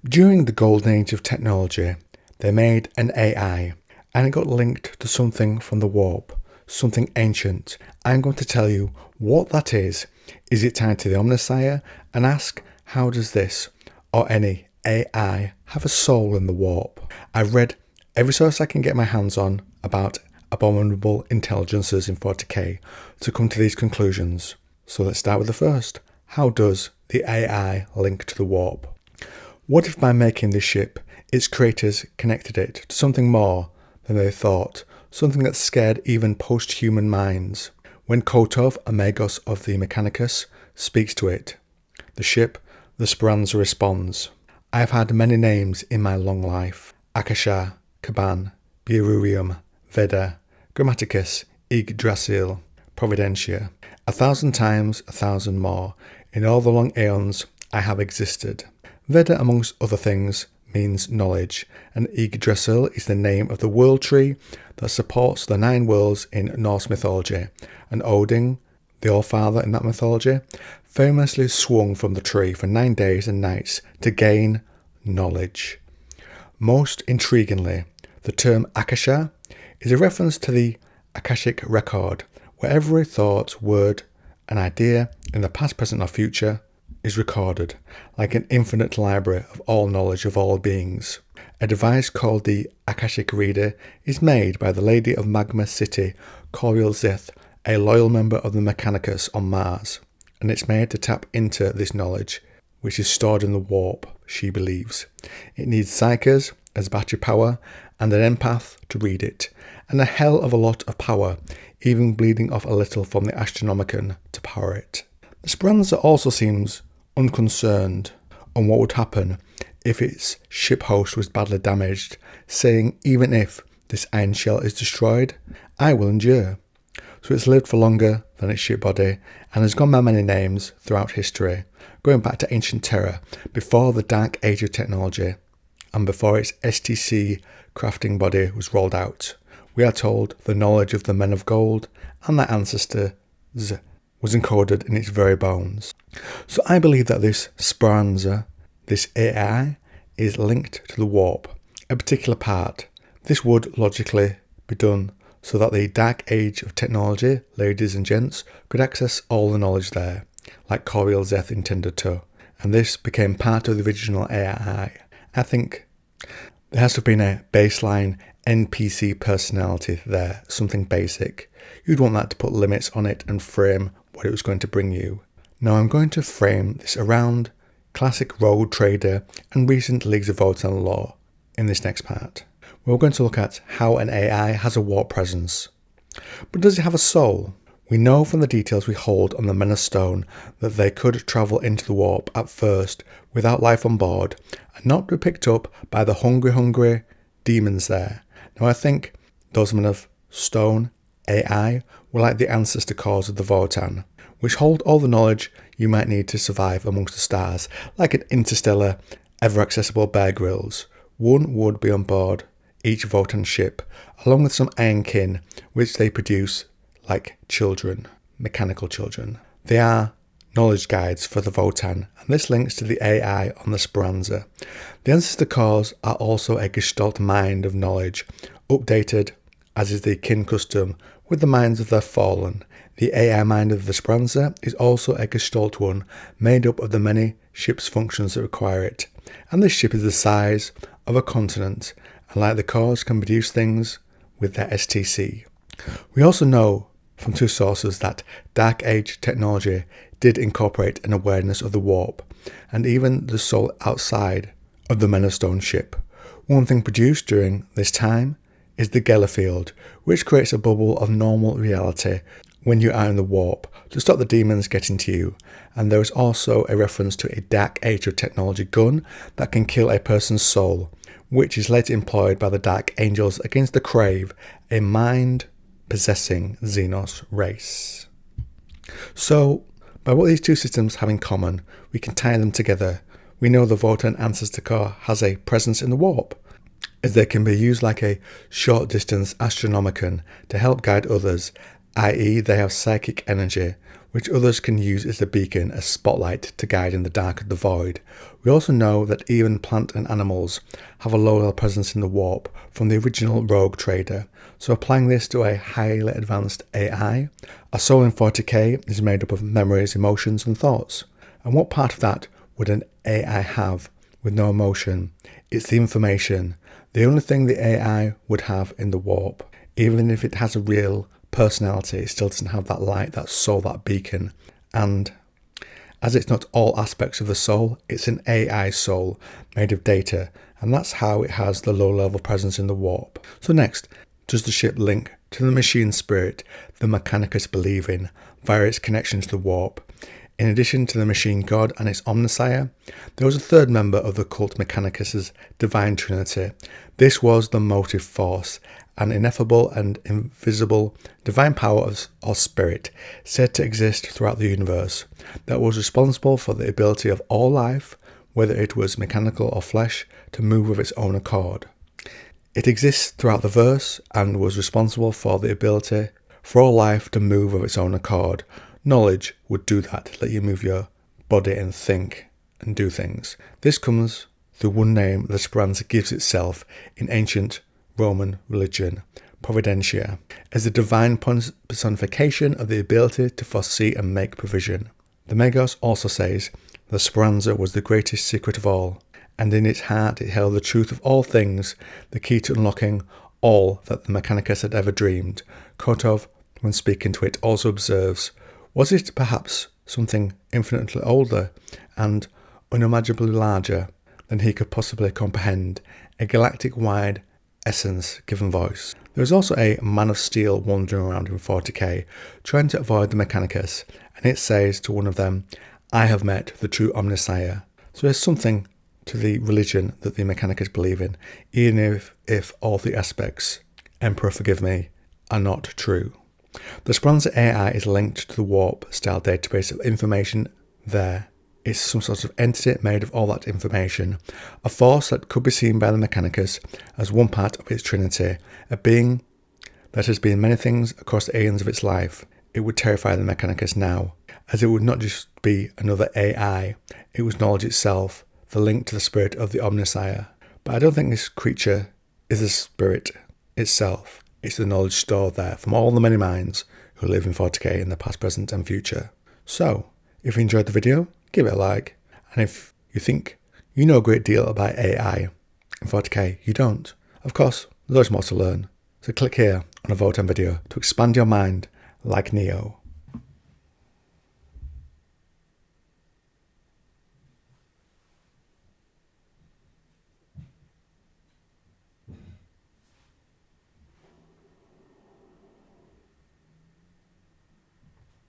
During the golden age of technology, they made an AI and it got linked to something from the warp, something ancient. I'm going to tell you what that is it tied to the omnissiah, and ask how does this or any AI have a soul in the warp. I've read every source I can get my hands on about Abominable Intelligences in 40k to come to these conclusions. So let's start with the first. How does the AI link to the warp? What if by making this ship, its creators connected it to something more than they thought, something that scared even post-human minds? When Kotov, a Magos of the Mechanicus, speaks to it, the ship, the Speranza, responds. I have had many names in my long life. Akasha, Kaban, Birurium, Veda, Grammaticus, Yggdrasil, Providentia. 1,000 times 1,000 more. In all the long aeons I have existed. Veda, amongst other things, means knowledge, and Yggdrasil is the name of the world tree that supports the 9 worlds in Norse mythology, and Odin, the All-Father in that mythology, famously swung from the tree for 9 days and nights to gain knowledge. Most intriguingly, the term Akasha is a reference to the Akashic record, where every thought, word, and idea in the past, present, or future is recorded, like an infinite library of all knowledge of all beings. A device called the Akashic Reader is made by the Lady of Magma City, Coriel Zith, a loyal member of the Mechanicus on Mars, and it's made to tap into this knowledge, which is stored in the warp, she believes. It needs psychers as battery power and an empath to read it, and a hell of a lot of power, even bleeding off a little from the Astronomicon to power it. The Speranza also seems unconcerned on what would happen if its ship host was badly damaged, saying even if this iron shell is destroyed, I will endure. So it's lived for longer than its ship body and has gone by many names throughout history, going back to ancient Terra, before the dark age of technology, and before its STC crafting body was rolled out. We are told the knowledge of the men of gold and their ancestors was encoded in its very bones. So I believe that this Speranza, this AI, is linked to the warp, a particular part. This would logically be done so that the dark age of technology, ladies and gents, could access all the knowledge there, like Coriel Zeth intended to, and this became part of the original AI. I think there has to have been a baseline NPC personality there, something basic. You'd want that to put limits on it and frame what it was going to bring you. Now I'm going to frame this around classic road trader and recent Leagues of Votann lore in this next part. We're going to look at how an AI has a warp presence. But does it have a soul? We know from the details we hold on the Men of Stone that they could travel into the warp at first without life on board and not be picked up by the hungry demons there. Now I think those Men of Stone AI were like the ancestor cores of the Votann, which hold all the knowledge you might need to survive amongst the stars, like an interstellar, ever-accessible Bear Grylls. One would be on board each Votann ship, along with some ironkin, which they produce like children, mechanical children. They are knowledge guides for the Votann, and this links to the AI on the Speranza. The ancestor cores are also a gestalt mind of knowledge, updated, as is the kin custom, with the minds of their fallen. The AI mind of the Speranza is also a gestalt one, made up of the many ship's functions that require it, and this ship is the size of a continent, and like the cores can produce things with their STC. We also know from 2 sources that Dark Age technology did incorporate an awareness of the warp, and even the soul outside of the Men of Stone ship. One thing produced during this time is the Geller field, which creates a bubble of normal reality when you are in the warp to stop the demons getting to you. And there is also a reference to a Dark Age of technology gun that can kill a person's soul, which is later employed by the Dark Angels against the Crave, a mind-possessing Xenos race. So, by what these 2 systems have in common, we can tie them together. We know the Votann ancestor core has a presence in the warp, as they can be used like a short-distance Astronomicon to help guide others, i.e. they have psychic energy, which others can use as a beacon, a spotlight to guide in the dark of the void. We also know that even plant and animals have a low-level presence in the warp from the original rogue trader. So applying this to a highly advanced AI, a soul in 40k is made up of memories, emotions and thoughts. And what part of that would an AI have with no emotion? It's the information. The only thing the AI would have in the warp. Even if it has a real personality, it still doesn't have that light, that soul, that beacon. And as it's not all aspects of the soul, it's an AI soul made of data, and that's how it has the low-level presence in the warp. So next, does the ship link to the machine spirit the Mechanicus believe in via its connection to the warp? In addition to the machine god and its omnissiah, there was a third member of the cult Mechanicus' divine trinity. This was the motive force, an ineffable and invisible divine power or spirit said to exist throughout the universe that was responsible for the ability of all life, whether it was mechanical or flesh, to move of its own accord. It exists throughout the verse and was responsible for the ability for all life to move of its own accord. Knowledge would do that, let you move your body and think and do things. This comes through one name that Speranza gives itself in ancient Roman religion, Providentia, as the divine personification of the ability to foresee and make provision. The Megos also says that Speranza was the greatest secret of all, and in its heart it held the truth of all things, the key to unlocking all that the Mechanicus had ever dreamed. Kotov, when speaking to it, also observes, was it perhaps something infinitely older and unimaginably larger than he could possibly comprehend, a galactic-wide essence given voice? There is also a man of steel wandering around in 40k, trying to avoid the Mechanicus, and it says to one of them, I have met the true omnissiah. So there's something to the religion that the Mechanicus believe in, even if all the aspects, Emperor forgive me, are not true. The Speranza AI is linked to the warp-style database of information there. It's some sort of entity made of all that information, a force that could be seen by the Mechanicus as one part of its trinity, a being that has been many things across the aeons of its life. It would terrify the Mechanicus now, as it would not just be another AI, it was knowledge itself, the link to the spirit of the omnissiah. But I don't think this creature is the spirit itself. It's the knowledge stored there from all the many minds who live in 40k in the past, present and future. So, if you enjoyed the video, give it a like. And if you think you know a great deal about AI in 40k, you don't. Of course, there's always more to learn. So click here on a Votem video to expand your mind like Neo.